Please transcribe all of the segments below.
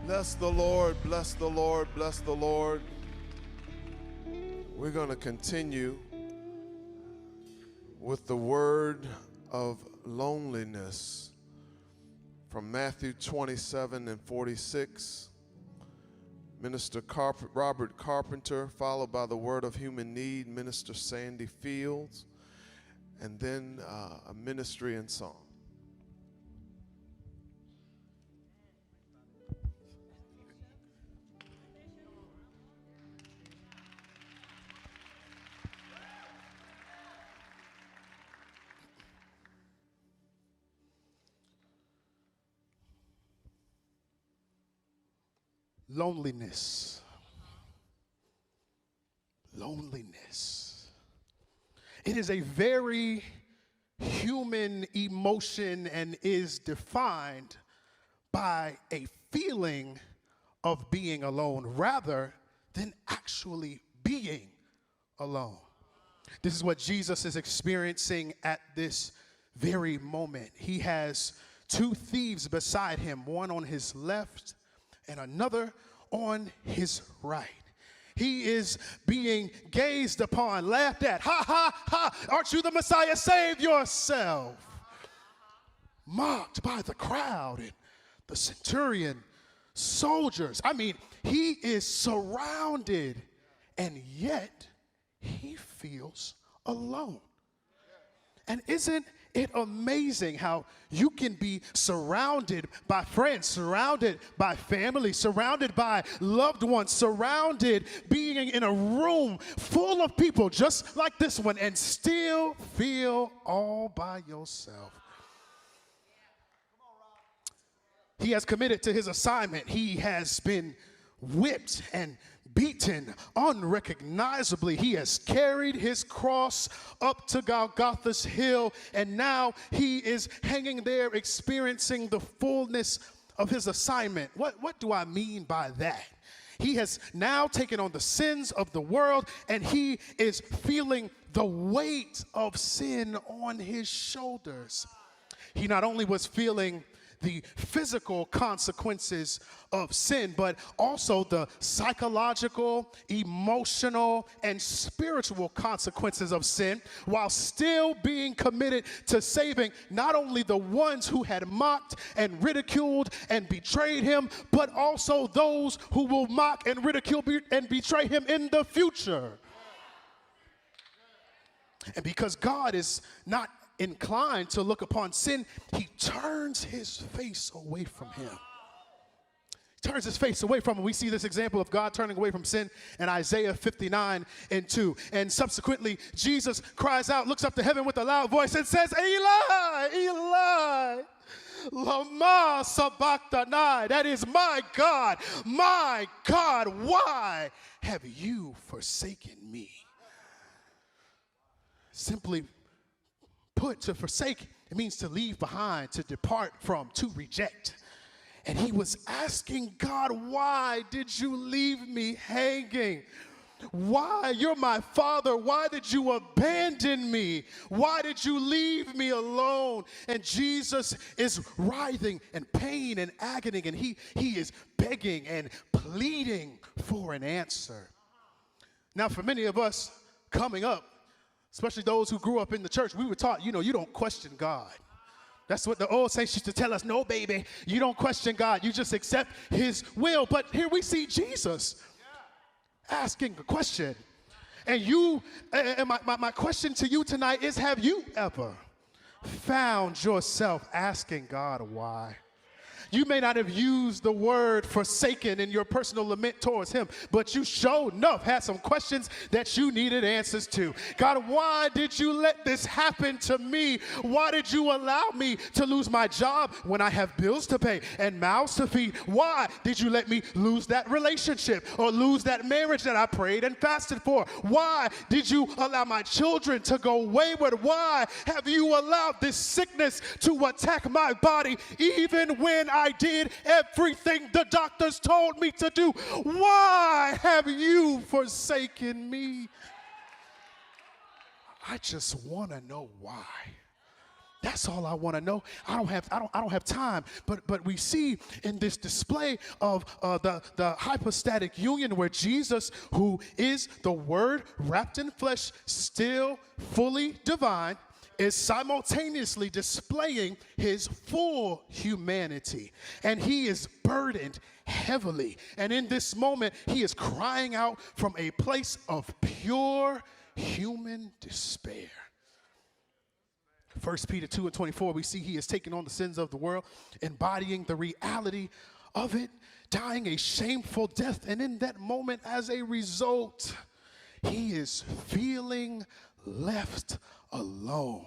Bless the Lord, bless the Lord, bless the Lord. We're going to continue with the word of loneliness from Matthew 27 and 46. Minister Robert Carpenter, followed by the word of human need, Minister Sandy Fields, and then a ministry and song. Loneliness. Loneliness. It is a very human emotion and is defined by a feeling of being alone rather than actually being alone. This is what Jesus is experiencing at this very moment. He has two thieves beside him, one on his left and another on his right. He is being gazed upon, laughed at. Ha, ha, ha, aren't you the Messiah? Save yourself. Mocked by the crowd and the centurion soldiers. I mean, he is surrounded, and yet he feels alone. And isn't it amazing how you can be surrounded by friends, surrounded by family, surrounded by loved ones, surrounded being in a room full of people just like this one and still feel all by yourself? He has committed to his assignment. He has been whipped and beaten unrecognizably. He has carried his cross up to Golgotha's hill, and now he is hanging there experiencing the fullness of his assignment. What do I mean by that? He has now taken on the sins of the world, and he is feeling the weight of sin on his shoulders. He not only was feeling the physical consequences of sin, but also the psychological, emotional, and spiritual consequences of sin, while still being committed to saving not only the ones who had mocked and ridiculed and betrayed him, but also those who will mock and ridicule and betray him in the future. And because God is not inclined to look upon sin, he turns his face away from him. He turns his face away from him. We see this example of God turning away from sin in Isaiah 59 and 2. And subsequently, Jesus cries out, looks up to heaven with a loud voice and says, Eli, Eli, lama sabachthani. That is, my God, why have you forsaken me? Simply put, to forsake, it means to leave behind, to depart from, to reject. And he was asking God, why did you leave me hanging? Why? You're my father. Why did you abandon me? Why did you leave me alone? And Jesus is writhing in pain and agony, and he is begging and pleading for an answer. Now, for many of us coming up, especially those who grew up in the church, we were taught, you don't question God. That's what the old saints used to tell us. No, baby, you don't question God. You just accept his will. But here we see Jesus asking a question. And my question to you tonight is, have you ever found yourself asking God why? You may not have used the word forsaken in your personal lament towards him, but you sure enough had some questions that you needed answers to. God, why did you let this happen to me? Why did you allow me to lose my job when I have bills to pay and mouths to feed? Why did you let me lose that relationship or lose that marriage that I prayed and fasted for? Why did you allow my children to go wayward? Why have you allowed this sickness to attack my body even when I did everything the doctors told me to do? Why have you forsaken me? I just want to know why. That's all I want to know. I don't have time. But we see in this display of the hypostatic union where Jesus, who is the Word wrapped in flesh, still fully divine, is simultaneously displaying his full humanity. And he is burdened heavily. And in this moment, he is crying out from a place of pure human despair. 1 Peter 2:24, we see he is taking on the sins of the world, embodying the reality of it, dying a shameful death. And in that moment, as a result, he is feeling left alone.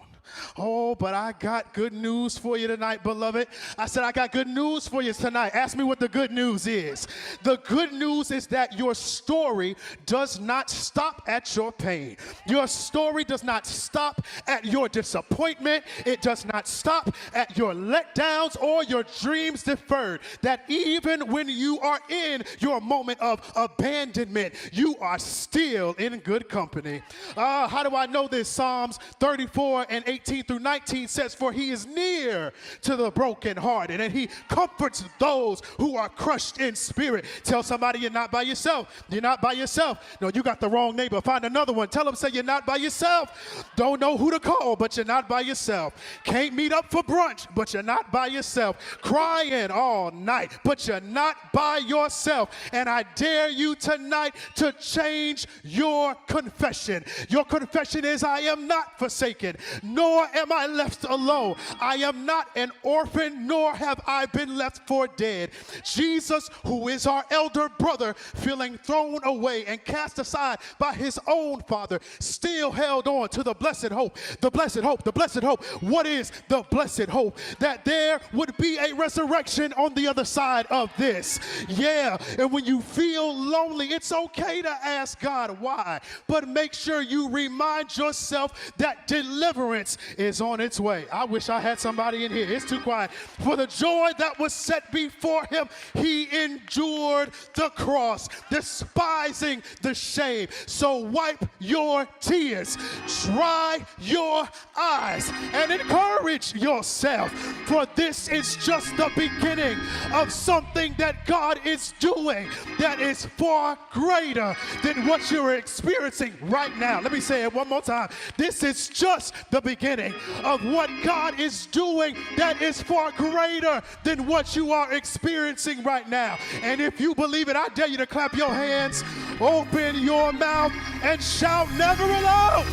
Oh, but I got good news for you tonight, beloved. I said, I got good news for you tonight. Ask me what the good news is. The good news is that your story does not stop at your pain. Your story does not stop at your disappointment. It does not stop at your letdowns or your dreams deferred. That even when you are in your moment of abandonment, you are still in good company. How do I know this? Psalms 34 and 18 through 19 says, for he is near to the brokenhearted, and he comforts those who are crushed in spirit. Tell somebody you're not by yourself. You're not by yourself. No, you got the wrong neighbor. Find another one. Tell them, say, you're not by yourself. Don't know who to call, but you're not by yourself. Can't meet up for brunch, but you're not by yourself. Crying all night, but you're not by yourself. And I dare you tonight to change your confession. Your confession is, I am not forsaken, nor am I left alone. I am not an orphan, nor have I been left for dead. Jesus, who is our elder brother, feeling thrown away and cast aside by his own Father, still held on to the blessed hope. The blessed hope, the blessed hope. What is the blessed hope? That there would be a resurrection on the other side of this. Yeah, and when you feel lonely, it's okay to ask God why, but make sure you remind yourself that deliverance is on its way. I wish I had somebody in here. It's too quiet. For the joy that was set before him, he endured the cross, despising the shame. So wipe your tears, dry your eyes, and encourage yourself. For this is just the beginning of something that God is doing that is far greater than what you're experiencing right now. Let me say it one more time. This is just the beginning of what God is doing that is far greater than what you are experiencing right now. And if you believe it, I dare you to clap your hands, open your mouth, and shout never alone.